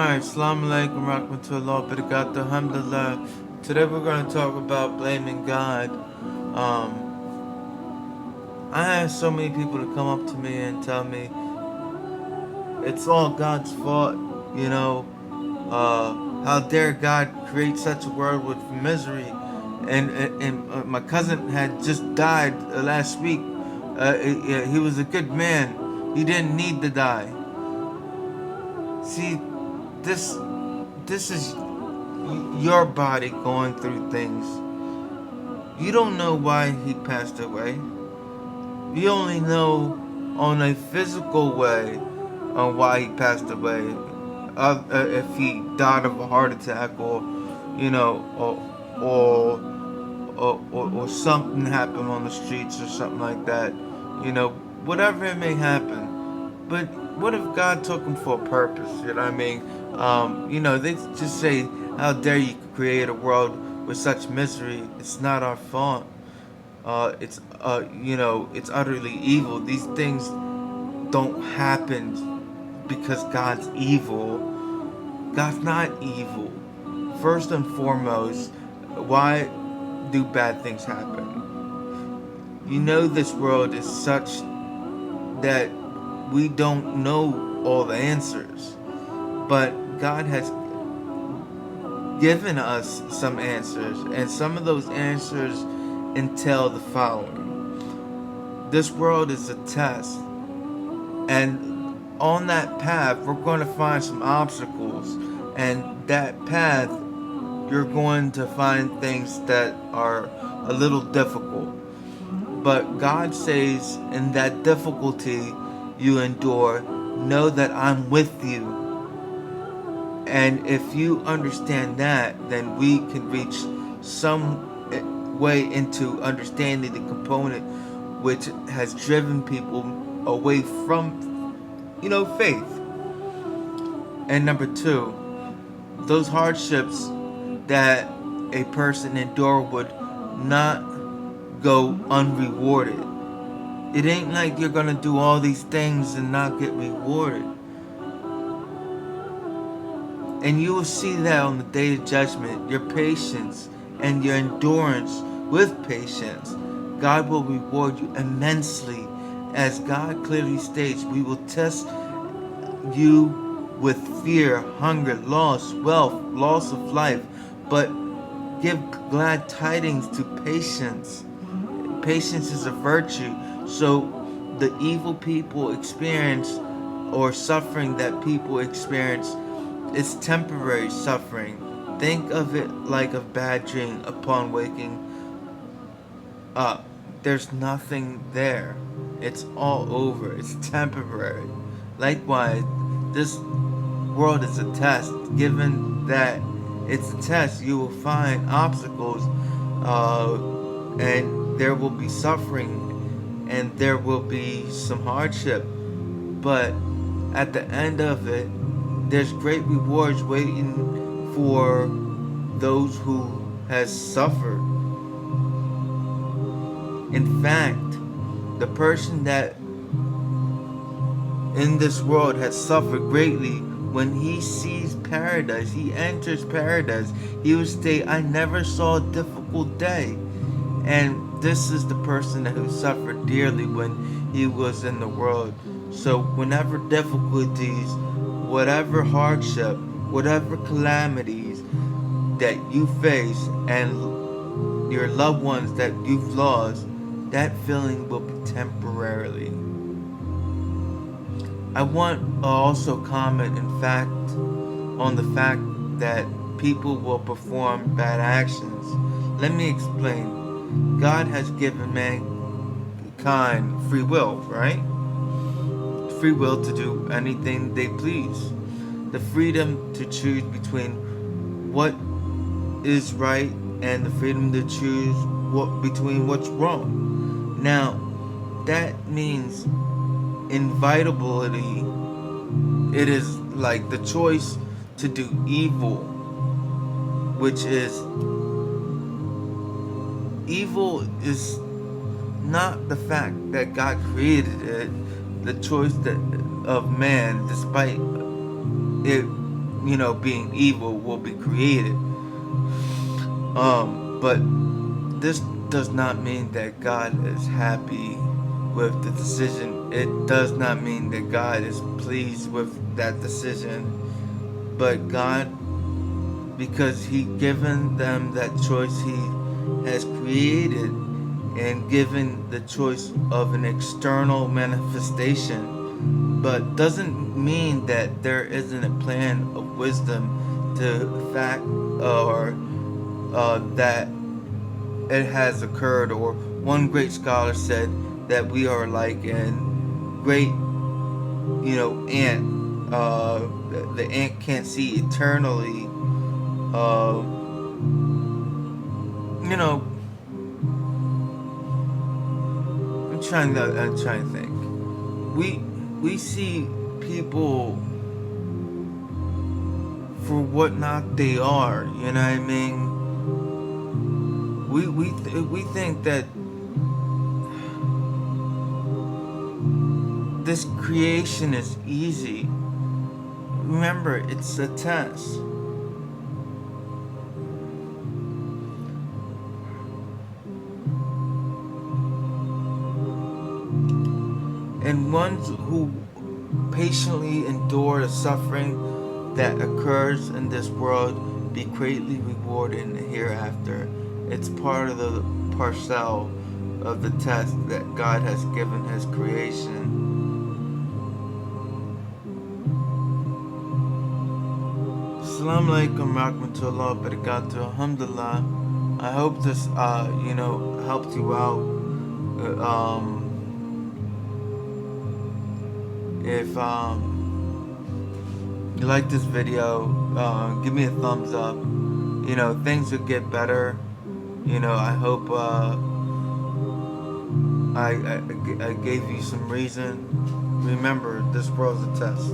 Alright, Assalamu alaikum rahmatullah barakatuh, alhamdulillah. Today we're going to talk about blaming God. I had so many people to come up to me and tell me it's all God's fault, you know. How dare God create such a world with misery? And my cousin had just died last week. He was a good man. He didn't need to die. See, this this is your body going through things. You don't know why he passed away. You only know on a physical way on why he passed away. If he died of a heart attack, or you know, or something happened on the streets or something like that. You know, whatever it may happen. But what if God took him for a purpose? You know what I mean? They just say, "How dare you create a world with such misery? It's not our fault. It's utterly evil. These things don't happen because God's evil. God's not evil. First and foremost, why do bad things happen? You know, this world is such that we don't know all the answers, but God has given us some answers, and some of those answers entail the following. This world is a test, and on that path, we're going to find some obstacles, and that path, you're going to find things that are a little difficult. But God says, in that difficulty you endure, know that I'm with you. And if you understand that, then we can reach some way into understanding the component which has driven people away from, faith. And number two, those hardships that a person endure would not go unrewarded. It ain't like you're gonna do all these things and not get rewarded. And you will see that on the day of judgment, your patience and your endurance with patience, God will reward you immensely. As God clearly states, we will test you with fear, hunger, loss, wealth, loss of life, but give glad tidings to patience. Patience is a virtue. So the evil people experience, or suffering that people experience, it's temporary suffering. Think of it like a bad dream. Upon waking up, there's nothing there. It's all over. It's temporary. Likewise, this world is a test. Given that it's a test, you will find obstacles, and there will be suffering, and there will be some hardship. But at the end of it, there's great rewards waiting for those who has suffered. In fact, the person that in this world has suffered greatly, when he sees paradise, he enters paradise, he will state, I never saw a difficult day. And this is the person who suffered dearly when he was in the world. So whenever difficulties, whatever hardship, whatever calamities that you face, and your loved ones that you've lost, that feeling will be temporarily. I want to also comment, in fact, on the fact that people will perform bad actions. Let me explain. God has given mankind free will, right? Free will to do anything they please. The freedom to choose between what is right, and the freedom to choose between what's wrong. Now, that means inevitability. It is like the choice to do evil, which is evil is not the fact that God created it, the choice of man, despite it being evil will be created. But this does not mean that God is happy with the decision. It does not mean that God is pleased with that decision. But God, because He given them that choice, He has created and given the choice of an external manifestation, but doesn't mean that there isn't a plan of wisdom to fact or that it has occurred. Or one great scholar said that we are like an great ant. The ant can't see eternally. You know, I'm trying to think. We see people for what not they are. You know what I mean? We think that this creation is easy. Remember, it's a test. And ones who patiently endure the suffering that occurs in this world be greatly rewarded in the hereafter. It's part of the parcel of the test that God has given His creation. Assalamu alaikum rahmatullah barakatuh. Alhamdulillah. I hope this helped you out. If you like this video, give me a thumbs up. Things will get better. I hope I gave you some reason. Remember, this world's a test.